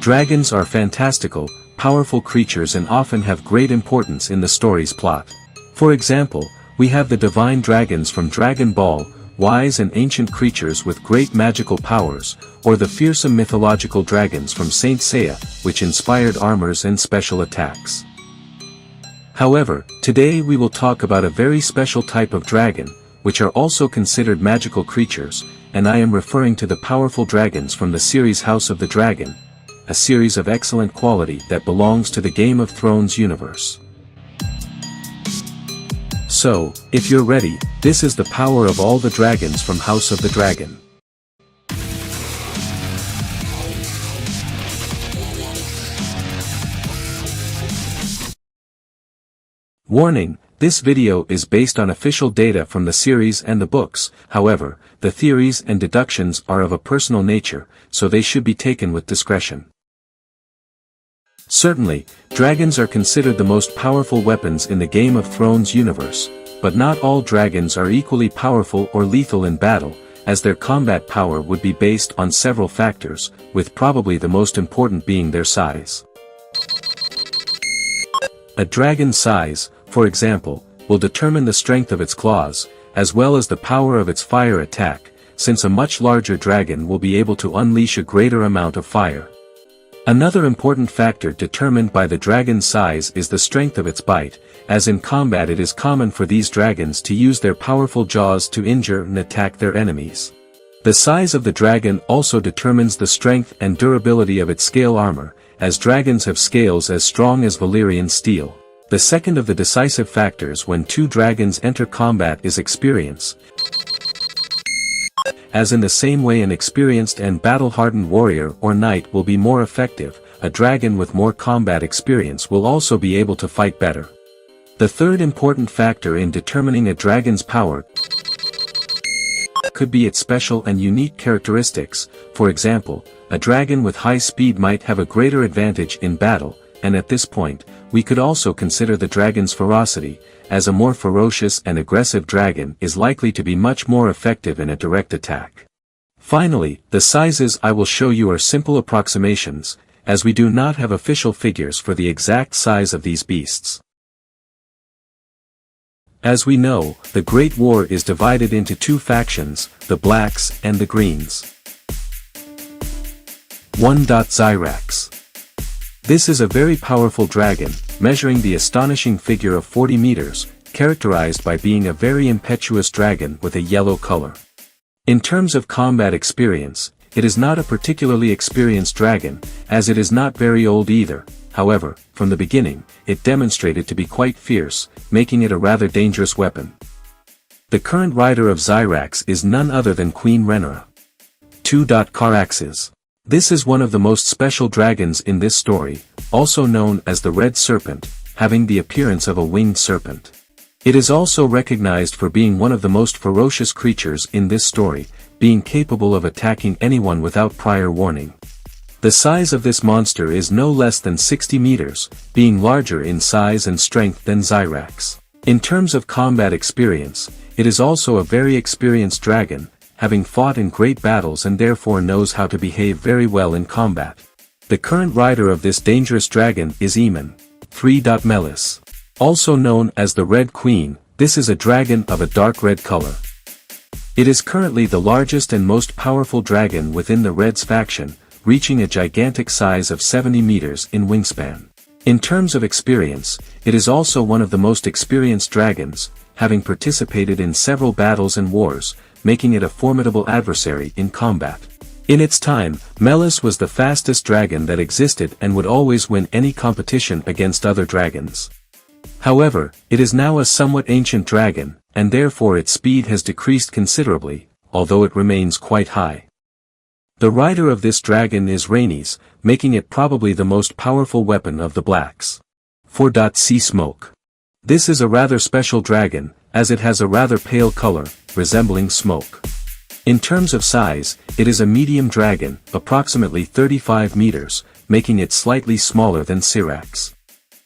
Dragons are fantastical, powerful creatures and often have great importance in the story's plot. For example, we have the divine dragons from Dragon Ball, wise and ancient creatures with great magical powers, or the fearsome mythological dragons from Saint Seiya, which inspired armors and special attacks. However, today we will talk about a very special type of dragon, which are also considered magical creatures, and I am referring to the powerful dragons from the series House of the Dragon, a series of excellent quality that belongs to the Game of Thrones universe. So, if you're ready, this is the power of all the dragons from House of the Dragon. Warning, this video is based on official data from the series and the books, however, the theories and deductions are of a personal nature, so they should be taken with discretion. Certainly, dragons are considered the most powerful weapons in the Game of Thrones universe, but not all dragons are equally powerful or lethal in battle, as their combat power would be based on several factors, with probably the most important being their size. A dragon's size, for example, will determine the strength of its claws, as well as the power of its fire attack, since a much larger dragon will be able to unleash a greater amount of fire. Another important factor determined by the dragon's size is the strength of its bite, as in combat it is common for these dragons to use their powerful jaws to injure and attack their enemies. The size of the dragon also determines the strength and durability of its scale armor, as dragons have scales as strong as Valyrian steel. The second of the decisive factors when two dragons enter combat is experience. As in the same way an experienced and battle-hardened warrior or knight will be more effective, a dragon with more combat experience will also be able to fight better. The third important factor in determining a dragon's power could be its special and unique characteristics. For example, a dragon with high speed might have a greater advantage in battle, and at this point, we could also consider the dragon's ferocity, as a more ferocious and aggressive dragon is likely to be much more effective in a direct attack. Finally, the sizes I will show you are simple approximations, as we do not have official figures for the exact size of these beasts. As we know, the Great War is divided into two factions, the Blacks and the Greens. 1. Zyrax. This is a very powerful dragon, measuring the astonishing figure of 40 meters, characterized by being a very impetuous dragon with a yellow color. In terms of combat experience, it is not a particularly experienced dragon, as it is not very old either. However, from the beginning, it demonstrated to be quite fierce, making it a rather dangerous weapon. The current rider of Zyrax is none other than Queen Rhaenyra. 2. Caraxes. This is one of the most special dragons in this story, also known as the Red Serpent, having the appearance of a winged serpent. It is also recognized for being one of the most ferocious creatures in this story, being capable of attacking anyone without prior warning. The size of this monster is no less than 60 meters, being larger in size and strength than Zyrax. In terms of combat experience, it is also a very experienced dragon, having fought in great battles and therefore knows how to behave very well in combat. The current rider of this dangerous dragon is Aemon. 3. Melis. Also known as the Red Queen, this is a dragon of a dark red color. It is currently the largest and most powerful dragon within the Reds faction, reaching a gigantic size of 70 meters in wingspan. In terms of experience, it is also one of the most experienced dragons, having participated in several battles and wars, making it a formidable adversary in combat. In its time, Melis was the fastest dragon that existed and would always win any competition against other dragons. However, it is now a somewhat ancient dragon, and therefore its speed has decreased considerably, although it remains quite high. The rider of this dragon is Rhaenys, making it probably the most powerful weapon of the Blacks. 4. Sea Smoke. This is a rather special dragon, as it has a rather pale color, resembling smoke. In terms of size, it is a medium dragon, approximately 35 meters, making it slightly smaller than Syrax.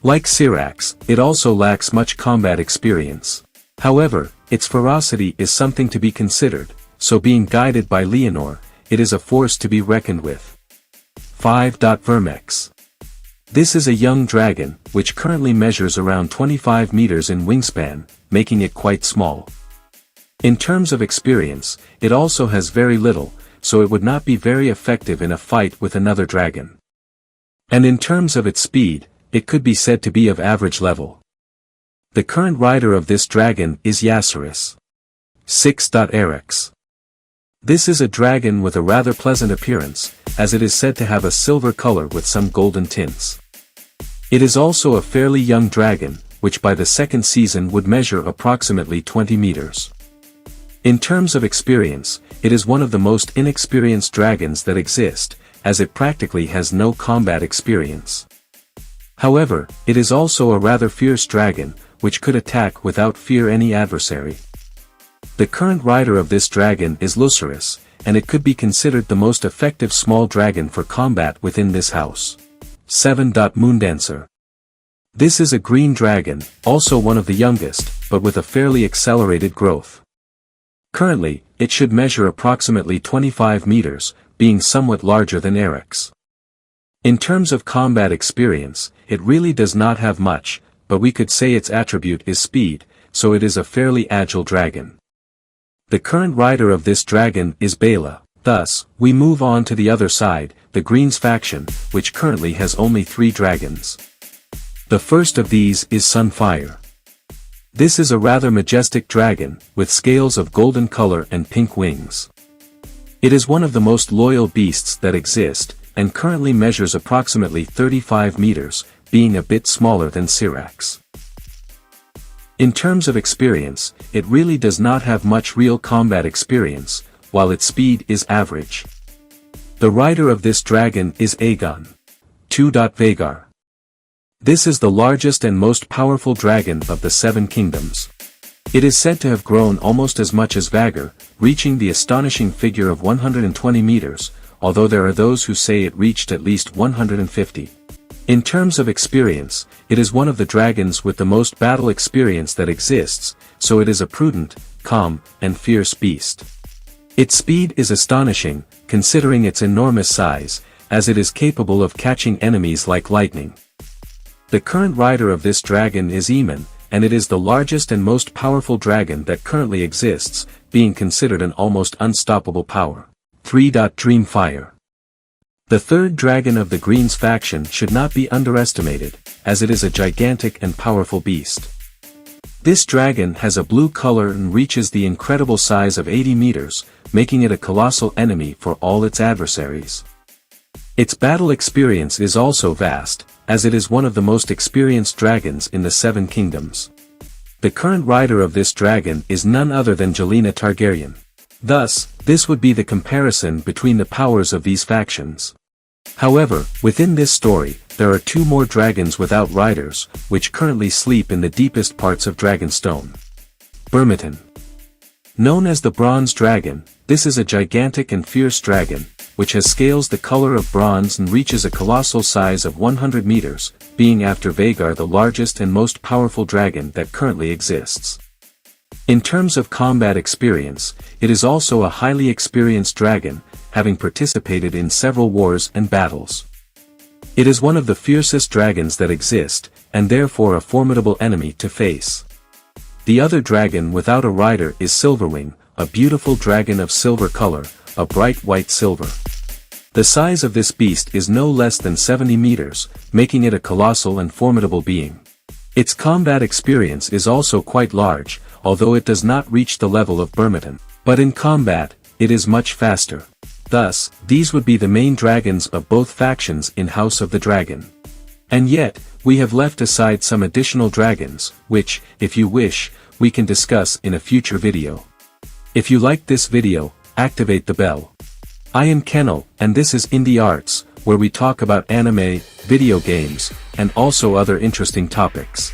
Like Syrax, it also lacks much combat experience. However, its ferocity is something to be considered, so being guided by Leonor, it is a force to be reckoned with. 5. Vermex. This is a young dragon, which currently measures around 25 meters in wingspan, making it quite small. In terms of experience, it also has very little, so it would not be very effective in a fight with another dragon. And in terms of its speed, it could be said to be of average level. The current rider of this dragon is Yacerus. 6. Erex. This is a dragon with a rather pleasant appearance, as it is said to have a silver color with some golden tints. It is also a fairly young dragon, which by the second season would measure approximately 20 meters. In terms of experience, it is one of the most inexperienced dragons that exist, as it practically has no combat experience. However, it is also a rather fierce dragon, which could attack without fear any adversary. The current rider of this dragon is Lucerus, and it could be considered the most effective small dragon for combat within this house. 7. Moondancer. This is a green dragon, also one of the youngest, but with a fairly accelerated growth. Currently, it should measure approximately 25 meters, being somewhat larger than Erex. In terms of combat experience, it really does not have much, but we could say its attribute is speed, so it is a fairly agile dragon. The current rider of this dragon is Bela. Thus, we move on to the other side, the Greens faction, which currently has only 3 dragons. The first of these is Sunfire. This is a rather majestic dragon, with scales of golden color and pink wings. It is one of the most loyal beasts that exist, and currently measures approximately 35 meters, being a bit smaller than Syrax. In terms of experience, it really does not have much real combat experience, while its speed is average. The rider of this dragon is Aegon. 2. Vhagar. This is the largest and most powerful dragon of the 7 kingdoms. It is said to have grown almost as much as Vhagar, reaching the astonishing figure of 120 meters, although there are those who say it reached at least 150. In terms of experience, it is one of the dragons with the most battle experience that exists, so it is a prudent, calm, and fierce beast. Its speed is astonishing, considering its enormous size, as it is capable of catching enemies like lightning. The current rider of this dragon is Aemon, and it is the largest and most powerful dragon that currently exists, being considered an almost unstoppable power. 3. Dreamfire. The third dragon of the Greens faction should not be underestimated, as it is a gigantic and powerful beast. This dragon has a blue color and reaches the incredible size of 80 meters, making it a colossal enemy for all its adversaries. Its battle experience is also vast, as it is one of the most experienced dragons in the 7 kingdoms. The current rider of this dragon is none other than Jelena Targaryen. Thus, this would be the comparison between the powers of these factions. However, within this story, there are 2 more dragons without riders, which currently sleep in the deepest parts of Dragonstone. Bermiton. Known as the Bronze Dragon, this is a gigantic and fierce dragon, which has scales the color of bronze and reaches a colossal size of 100 meters, being after Vhagar the largest and most powerful dragon that currently exists. In terms of combat experience, it is also a highly experienced dragon, having participated in several wars and battles. It is one of the fiercest dragons that exist, and therefore a formidable enemy to face. The other dragon without a rider is Silverwing, a beautiful dragon of silver color, a bright white silver. The size of this beast is no less than 70 meters, making it a colossal and formidable being. Its combat experience is also quite large, although it does not reach the level of Bermiton. But in combat, it is much faster. Thus, these would be the main dragons of both factions in House of the Dragon. And yet, we have left aside some additional dragons, which, if you wish, we can discuss in a future video. If you liked this video, activate the bell. I am Kennel, and this is Indie Arts, where we talk about anime, video games, and also other interesting topics.